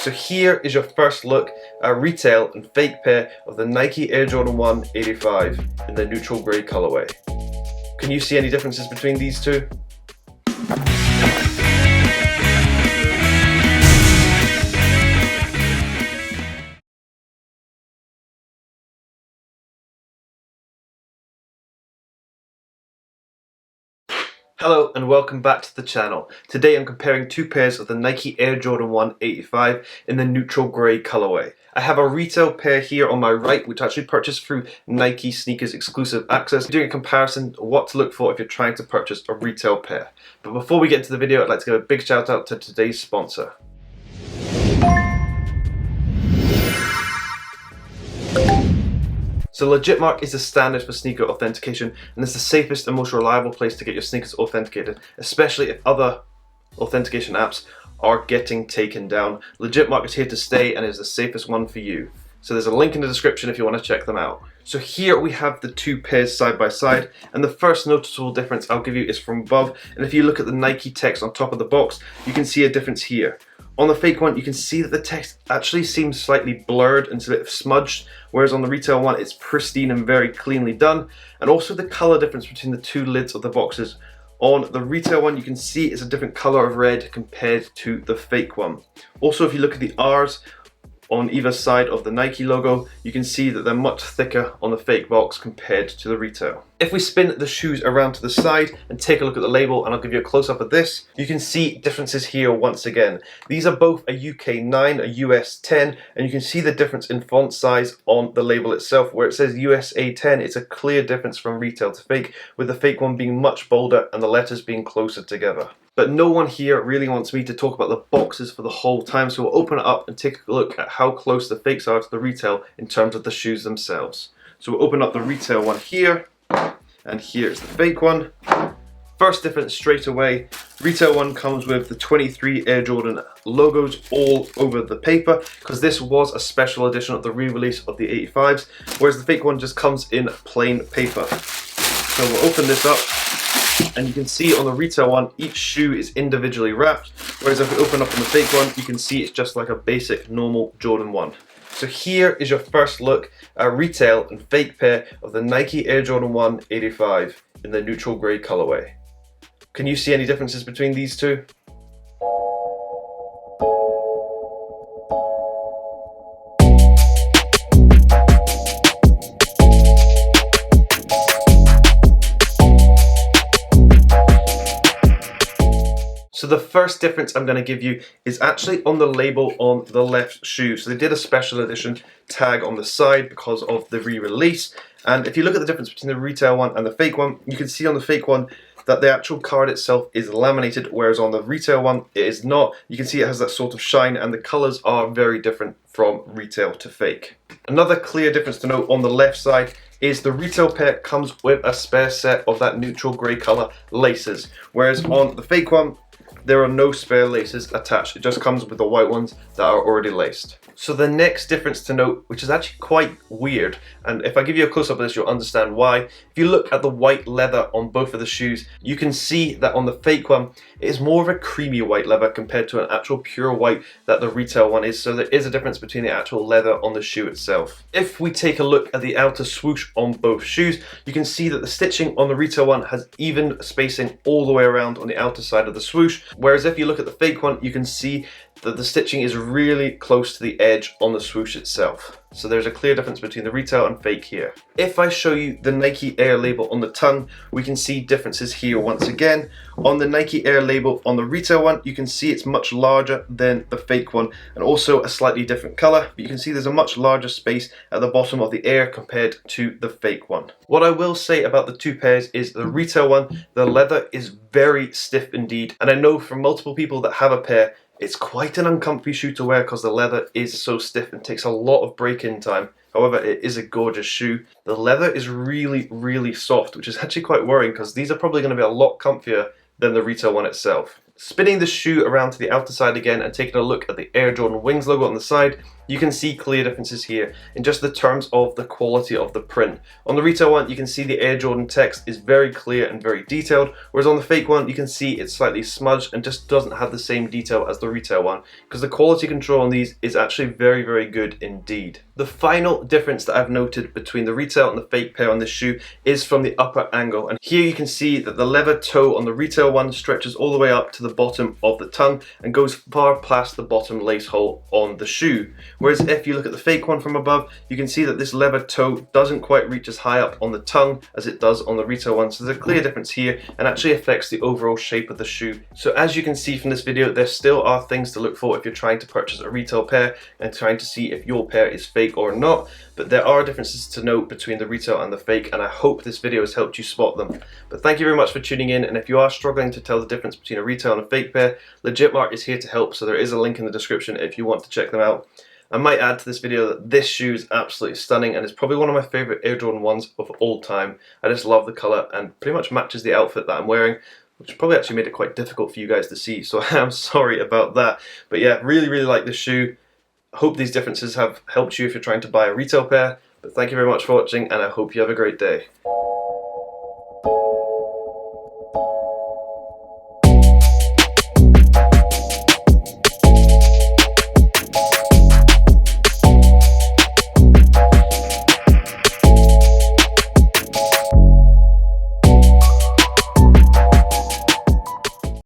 So here is your first look at retail and fake pair of the Nike Air Jordan 1 85 in the neutral grey colorway. Can you see any differences between these two? Hello and welcome back to the channel. Today I'm comparing two pairs of the Nike Air Jordan 1 85 in the neutral grey colorway. I have a retail pair here on my right which I actually purchased through Nike Sneakers Exclusive Access, doing a comparison of what to look for if you're trying to purchase a retail pair. But before we get into the video, I'd like to give a big shout out to today's sponsor. So Legitmark is the standard for sneaker authentication, and it's the safest and most reliable place to get your sneakers authenticated, especially if other authentication apps are getting taken down. Legitmark is here to stay and is the safest one for you. So there's a link in the description if you want to check them out. So here we have the two pairs side by side, and the first noticeable difference I'll give you is from above. And if you look at the Nike text on top of the box, you can see a difference here. On the fake one, you can see that the text actually seems slightly blurred and it's a bit smudged, whereas on the retail one, it's pristine and very cleanly done. And also the color difference between the two lids of the boxes. On the retail one, you can see it's a different color of red compared to the fake one. Also, if you look at the R's on either side of the Nike logo, you can see that they're much thicker on the fake box compared to the retail. If we spin the shoes around to the side and take a look at the label, and I'll give you a close-up of this, you can see differences here once again. These are both a UK 9, a US 10, and you can see the difference in font size on the label itself. Where it says USA 10, it's a clear difference from retail to fake, with the fake one being much bolder and the letters being closer together. But no one here really wants me to talk about the boxes for the whole time, so we'll open it up and take a look at how close the fakes are to the retail in terms of the shoes themselves. So we'll open up the retail one here, and here's the fake one. First difference straight away, retail one comes with the 23 Air Jordan logos all over the paper, because this was a special edition of the re-release of the 85s, whereas the fake one just comes in plain paper. So we'll open this up, and you can see on the retail one, each shoe is individually wrapped, whereas if we open up on the fake one, you can see it's just like a basic normal Jordan 1. So here is your first look at retail and fake pair of the Nike Air Jordan 1 85 in the neutral grey colorway. Can you see any differences between these two? So the first difference I'm going to give you is actually on the label on the left shoe. So they did a special edition tag on the side because of the re-release. And if you look at the difference between the retail one and the fake one, you can see on the fake one that the actual card itself is laminated, whereas on the retail one it is not. You can see it has that sort of shine, and the colors are very different from retail to fake. Another clear difference to note on the left side is the retail pair comes with a spare set of that neutral grey color laces, whereas on the fake one there are no spare laces attached. It just comes with the white ones that are already laced. So the next difference to note, which is actually quite weird, and if I give you a close-up of this you'll understand why. If you look at the white leather on both of the shoes, you can see that on the fake one it is more of a creamy white leather compared to an actual pure white that the retail one is, so there is a difference between the actual leather on the shoe itself. If we take a look at the outer swoosh on both shoes, you can see that the stitching on the retail one has even spacing all the way around on the outer side of the swoosh, whereas if you look at the fake one, you can see that the stitching is really close to the edge on the swoosh itself. So there's a clear difference between the retail and fake here. If I show you the Nike Air label on the tongue, we can see differences here once again. On the Nike Air label on the retail one, you can see it's much larger than the fake one, and also a slightly different color, but you can see there's a much larger space at the bottom of the Air compared to the fake one. What I will say about the two pairs is the retail one, the leather is very stiff indeed, and I know from multiple people that have a pair, it's quite an uncomfy shoe to wear because the leather is so stiff and takes a lot of break-in time. However, it is a gorgeous shoe. The leather is really soft, which is actually quite worrying because these are probably going to be a lot comfier than the retail one itself. Spinning the shoe around to the outer side again and taking a look at the Air Jordan Wings logo on the side, you can see clear differences here in just the terms of the quality of the print. On the retail one, you can see the Air Jordan text is very clear and very detailed, whereas on the fake one, you can see it's slightly smudged and just doesn't have the same detail as the retail one, because the quality control on these is actually very, very good indeed. The final difference that I've noted between the retail and the fake pair on this shoe is from the upper angle, and here you can see that the leather toe on the retail one stretches all the way up to the bottom of the tongue and goes far past the bottom lace hole on the shoe. Whereas if you look at the fake one from above, you can see that this leather toe doesn't quite reach as high up on the tongue as it does on the retail one. So there's a clear difference here and actually affects the overall shape of the shoe. So as you can see from this video, there still are things to look for if you're trying to purchase a retail pair and trying to see if your pair is fake or not. But there are differences to note between the retail and the fake, and I hope this video has helped you spot them. But thank you very much for tuning in, and if you are struggling to tell the difference between a retail and a fake pair, Legitmark is here to help, so there is a link in the description if you want to check them out. I might add to this video that this shoe is absolutely stunning and is probably one of my favourite Air Jordan 1s of all time. I just love the colour and pretty much matches the outfit that I'm wearing, which probably actually made it quite difficult for you guys to see, so I am sorry about that. But yeah, really, really like this shoe. I hope these differences have helped you if you're trying to buy a retail pair. But thank you very much for watching, and I hope you have a great day.